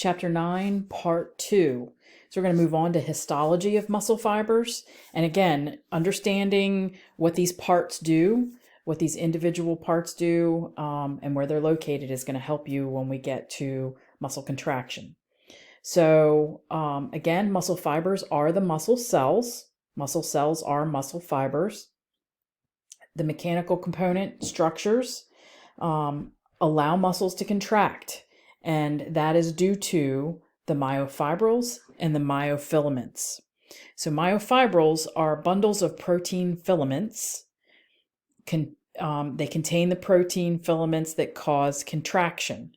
Chapter 9, Part 2. So we're going to move on to histology of muscle fibers. And again, understanding what these parts do, what these individual parts do, and where they're located is going to help you when we get to muscle contraction. So again, muscle fibers are the muscle cells. Muscle cells are muscle fibers. The mechanical component structures allow muscles to contract, and that is due to the myofibrils and the myofilaments. So myofibrils are bundles of protein filaments. They contain the protein filaments that cause contraction.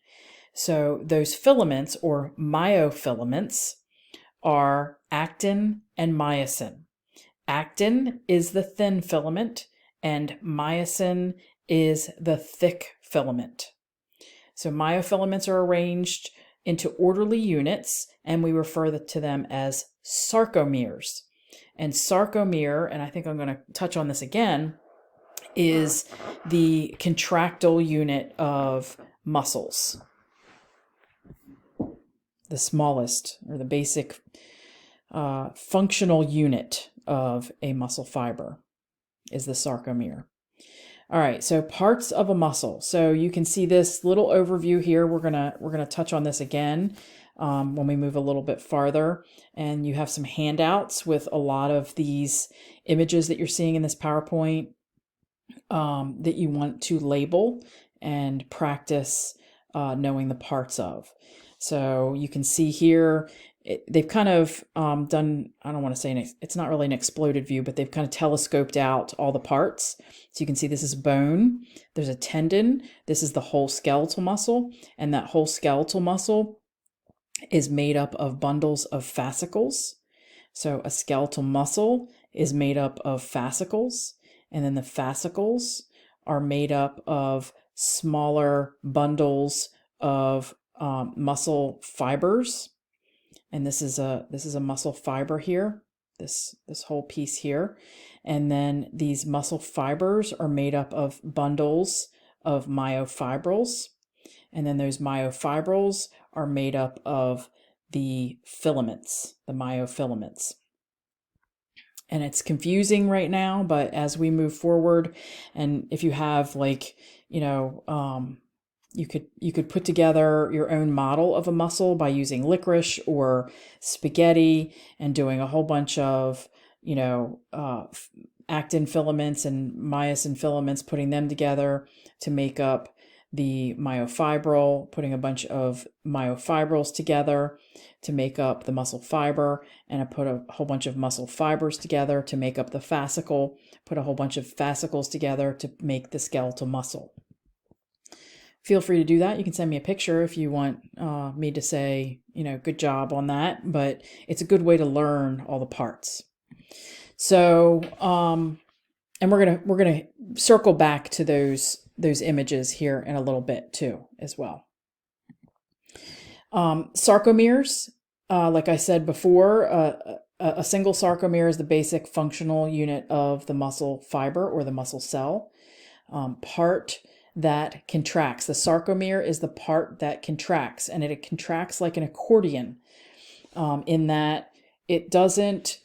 So those filaments, or myofilaments, are actin and myosin. Actin is the thin filament, and myosin is the thick filament. So myofilaments are arranged into orderly units, and we refer to them as sarcomeres. And sarcomere, and I think I'm going to touch on this again, is the contractile unit of muscles. The smallest, or the basic functional unit of a muscle fiber is the sarcomere. All right, so parts of a muscle. So you can see this little overview here. We're gonna touch on this again when we move a little bit farther. And you have some handouts with a lot of these images that you're seeing in this PowerPoint that you want to label and practice knowing the parts of. So you can see here, they've kind of done, I don't want to say, it's not really an exploded view, but they've kind of telescoped out all the parts. So you can see this is bone, there's a tendon, this is the whole skeletal muscle, and that whole skeletal muscle is made up of bundles of fascicles. So a skeletal muscle is made up of fascicles, and then the fascicles are made up of smaller bundles of muscle fibers. And this is a muscle fiber here, this whole piece here. And then these muscle fibers are made up of bundles of myofibrils. And then those myofibrils are made up of the filaments, the myofilaments. And it's confusing right now, but as we move forward, and if you have you could put together your own model of a muscle by using licorice or spaghetti and doing a whole bunch of, actin filaments and myosin filaments, putting them together to make up the myofibril, putting a bunch of myofibrils together to make up the muscle fiber, and I put a whole bunch of muscle fibers together to make up the fascicle, put a whole bunch of fascicles together to make the skeletal muscle. Feel free to do that. You can send me a picture if you want me to say, good job on that, but it's a good way to learn all the parts. So, and we're gonna circle back to those images here in a little bit too, as well. Sarcomeres, like I said before, a single sarcomere is the basic functional unit of the muscle fiber or the muscle cell. Part that contracts. The sarcomere is the part that contracts, and it contracts like an accordion, in that it doesn't,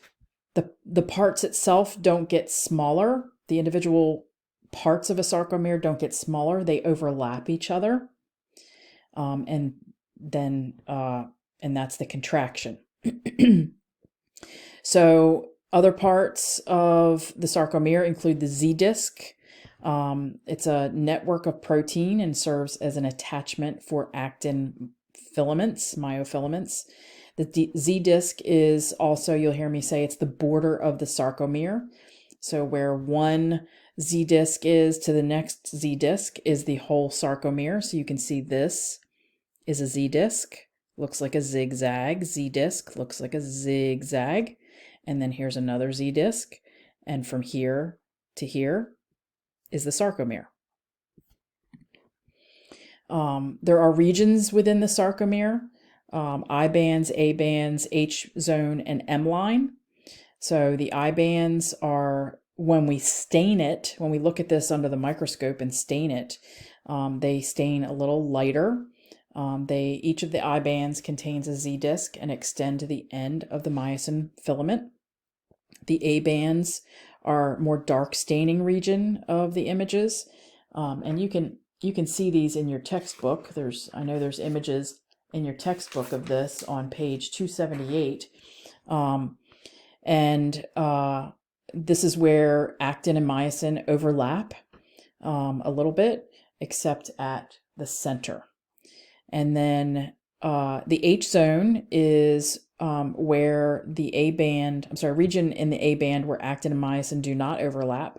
the parts itself don't get smaller. The individual parts of a sarcomere don't get smaller. They overlap each other. And that's the contraction. So other parts of the sarcomere include the Z disc. It's a network of protein and serves as an attachment for actin filaments, myofilaments. The Z disc is also, you'll hear me say, it's the border of the sarcomere. So where one Z disc is to the next Z disc is the whole sarcomere. So you can see this is a Z disc, looks like a zigzag. Z disc looks like a zigzag. And then here's another Z disc. And from here to here is the sarcomere. There are regions within the sarcomere, I bands, A bands, H zone, and M line. So the I bands are, when we stain it, when we look at this under the microscope and stain it, they stain a little lighter Each of the I bands contains a Z disc and extend to the end of the myosin filament. The A bands are more dark staining region of the images, and you can see these in your textbook. I know there's images in your textbook of this on page 278, and this is where actin and myosin overlap a little bit, except at the center. And then the H zone is where the region in the A band where actin and myosin do not overlap.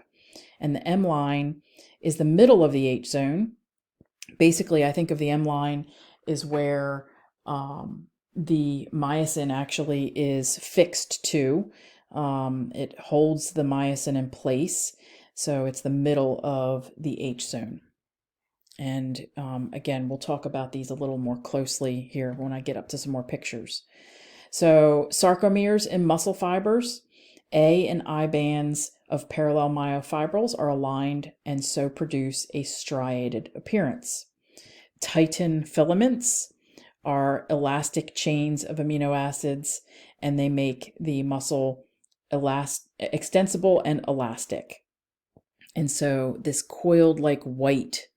And the M line is the middle of the H zone. Basically, I think of the M line is where the myosin actually is fixed to. It holds the myosin in place. So it's the middle of the H zone. And again, we'll talk about these a little more closely here when I get up to some more pictures. So sarcomeres in muscle fibers, A and I bands of parallel myofibrils are aligned and so produce a striated appearance. Titin filaments are elastic chains of amino acids, and they make the muscle extensible and elastic. And so this coiled like white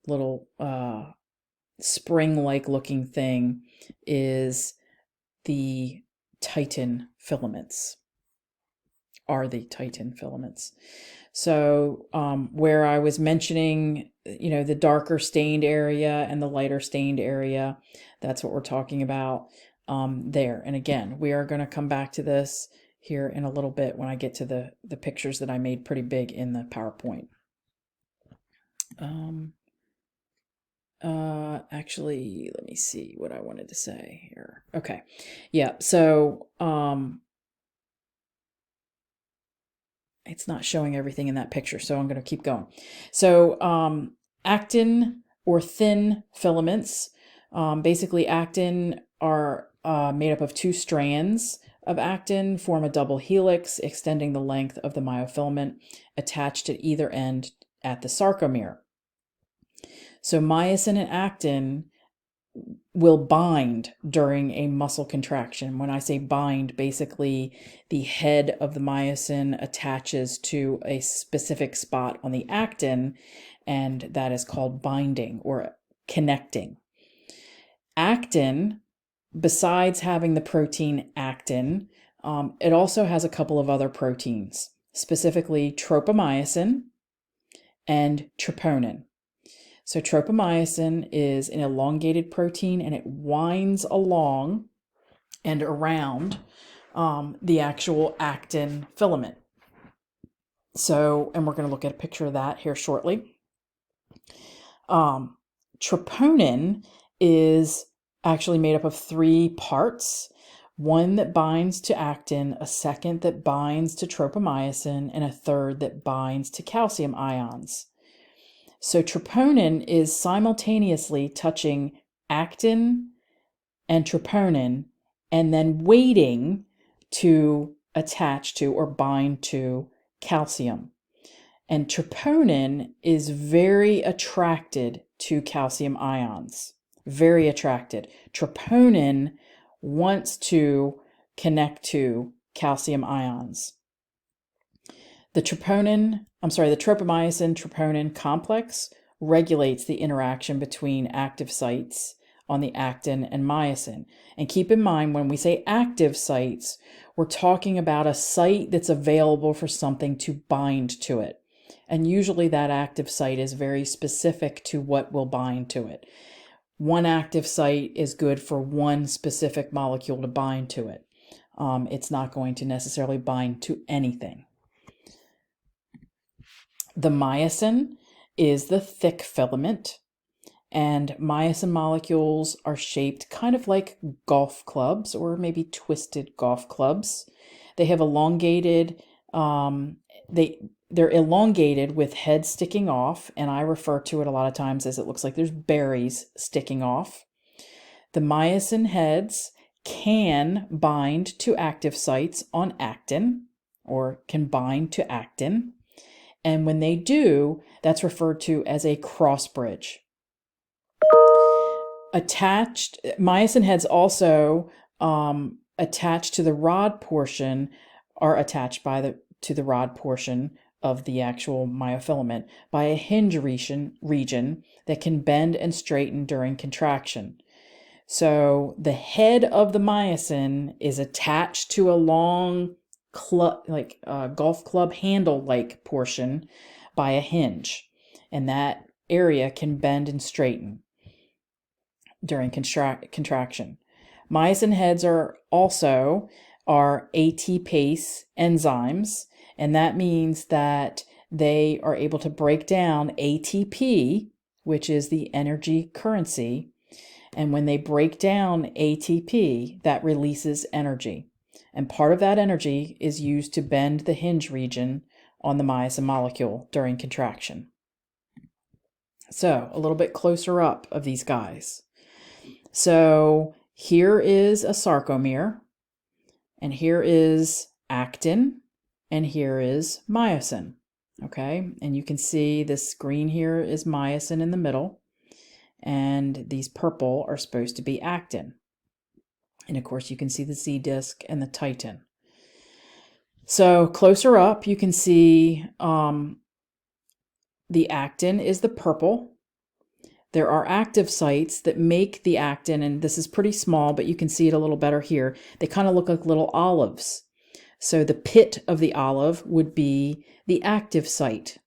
little spring-like looking thing is the titin filaments, So where I was mentioning, the darker stained area and the lighter stained area, that's what we're talking about there. And again, we are going to come back to this here in a little bit when I get to the pictures that I made pretty big in the PowerPoint. Actually, let me see what I wanted to say here. Okay. Yeah. So, it's not showing everything in that picture, so I'm going to keep going. So, actin or thin filaments, basically actin are made up of two strands of actin, form a double helix, extending the length of the myofilament attached at either end at the sarcomere. So myosin and actin will bind during a muscle contraction. When I say bind, basically the head of the myosin attaches to a specific spot on the actin, and that is called binding or connecting. Actin, besides having the protein actin, it also has a couple of other proteins, specifically tropomyosin and troponin. So tropomyosin is an elongated protein, and it winds along and around the actual actin filament. So, and we're going to look at a picture of that here shortly. Troponin is actually made up of three parts. One that binds to actin, a second that binds to tropomyosin, and a third that binds to calcium ions. So troponin is simultaneously touching actin and troponin and then waiting to attach to or bind to calcium. And troponin is very attracted to calcium ions. Very attracted. Troponin wants to connect to calcium ions. The tropomyosin troponin complex regulates the interaction between active sites on the actin and myosin. And keep in mind, when we say active sites, we're talking about a site that's available for something to bind to it. And usually that active site is very specific to what will bind to it. One active site is good for one specific molecule to bind to it. It's not going to necessarily bind to anything. The myosin is the thick filament, and myosin molecules are shaped kind of like golf clubs or maybe twisted golf clubs. They have elongated, they're elongated with heads sticking off, and I refer to it a lot of times as it looks like there's berries sticking off. The myosin heads can bind to active sites on actin or can bind to actin. And when they do, that's referred to as a cross bridge. myosin heads also attached to the rod portion are attached to the rod portion of the actual myofilament by a hinge region that can bend and straighten during contraction. So the head of the myosin is attached to a long golf club handle-like portion by a hinge, and that area can bend and straighten during contraction. Myosin heads are ATPase enzymes, and that means that they are able to break down ATP, which is the energy currency. And when they break down ATP, that releases energy. And part of that energy is used to bend the hinge region on the myosin molecule during contraction. So, a little bit closer up of these guys. So, here is a sarcomere, and here is actin, and here is myosin. Okay, and you can see this green here is myosin in the middle, and these purple are supposed to be actin. And of course, you can see the Z disc and the titin. So closer up, you can see the actin is the purple. There are active sites that make the actin, and this is pretty small, but you can see it a little better here. They kind of look like little olives. So the pit of the olive would be the active site.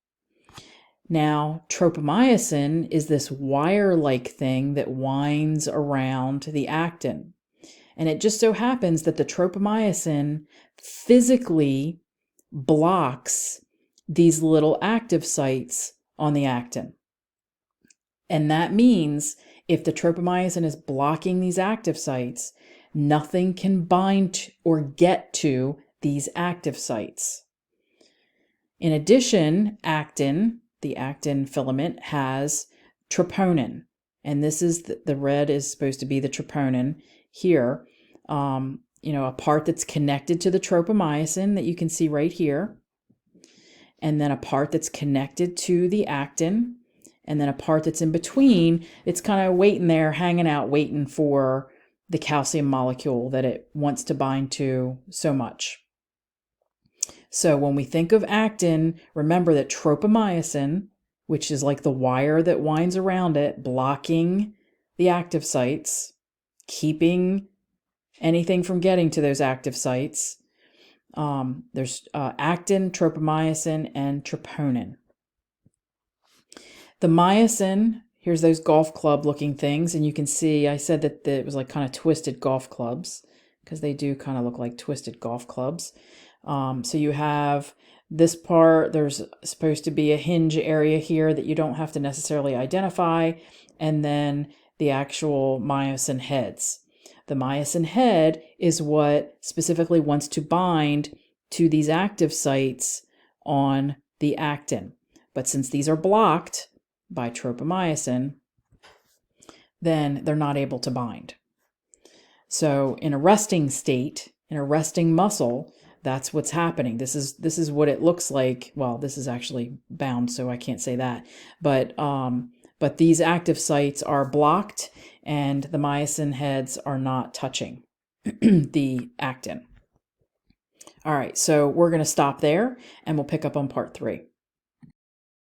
Now, tropomyosin is this wire-like thing that winds around the actin. And it just so happens that the tropomyosin physically blocks these little active sites on the actin. And that means if the tropomyosin is blocking these active sites, nothing can bind or get to these active sites. In addition, actin, the actin filament, has troponin. And this is the red is supposed to be the troponin here. A part that's connected to the tropomyosin that you can see right here. And then a part that's connected to the actin. And then a part that's in between. It's kind of waiting there, hanging out, waiting for the calcium molecule that it wants to bind to so much. So when we think of actin, remember that tropomyosin, which is like the wire that winds around it, blocking the active sites, keeping anything from getting to those active sites. There's actin, tropomyosin, and troponin. The myosin, here's those golf club looking things, and you can see I said that it was like kind of twisted golf clubs, because they do kind of look like twisted golf clubs. So you have this part, there's supposed to be a hinge area here that you don't have to necessarily identify, and then the actual myosin heads. The myosin head is what specifically wants to bind to these active sites on the actin. But since these are blocked by tropomyosin, then they're not able to bind. So in a resting state, in a resting muscle, that's what's happening. This is what it looks like. Well, this is actually bound, so I can't say that. But these active sites are blocked, and the myosin heads are not touching the actin. All right, so we're going to stop there, and we'll pick up on part 3.